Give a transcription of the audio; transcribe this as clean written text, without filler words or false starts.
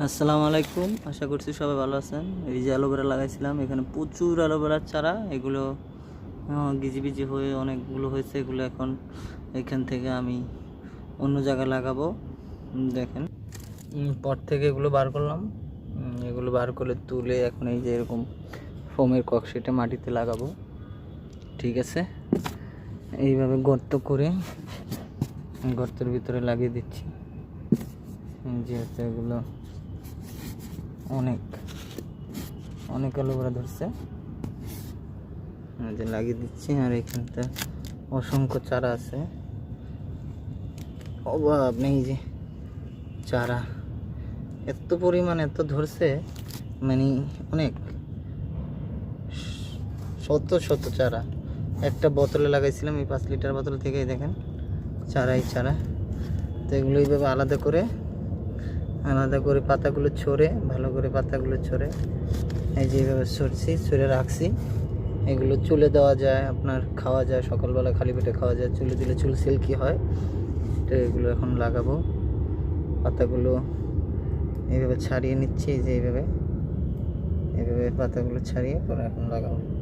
আসসালামু আলাইকুম, আশা করছি সবাই ভালো আছেন। এই যে অ্যালোভেরা লাগাইছিলাম, এখানে প্রচুর অ্যালোভেরার চারা, এগুলো গিজিবিজি হয়ে অনেকগুলো হয়েছে। এগুলো এখন এখান থেকে আমি অন্য জায়গায় লাগাবো। দেখেন, পট থেকে এগুলো বার করলাম। এগুলো বার করে তুলে এখন এই যে এরকম ফোমের ককশিটে মাটিতে লাগাবো। ঠিক আছে, এইভাবে গর্ত করে গর্তের ভিতরে লাগিয়ে দিচ্ছি। যেহেতু এগুলো অনেক অ্যালোভেরা ধরছে, যে লাগিয়ে দিচ্ছি। আর এখানটা অসংখ্য চারা আছে, অভাব নেই। যে চারা এত পরিমাণ এত ধরছে, মানে অনেক শত শত চারা। একটা বোতলে লাগাইছিলাম, এই 5 লিটার বোতল থেকে। দেখেন চারাই চারা। তো এগুলো এইভাবে আলাদা করে পাতাগুলো ছড়ে, ভালো করে পাতাগুলো ছড়ে এই যে এইভাবে ছড়ে রাখছি। এগুলো চুলে দেওয়া যায়, আপনার খাওয়া যায়, সকালবেলা খালি পেটে খাওয়া যায়। চুলে দিলে চুল সিল্কি হয়। তো এগুলো এখন লাগাবো। পাতাগুলো এইভাবে ছাড়িয়ে নিচ্ছি, এই যে এইভাবে পাতাগুলো ছাড়িয়ে পরে এখন লাগাবো।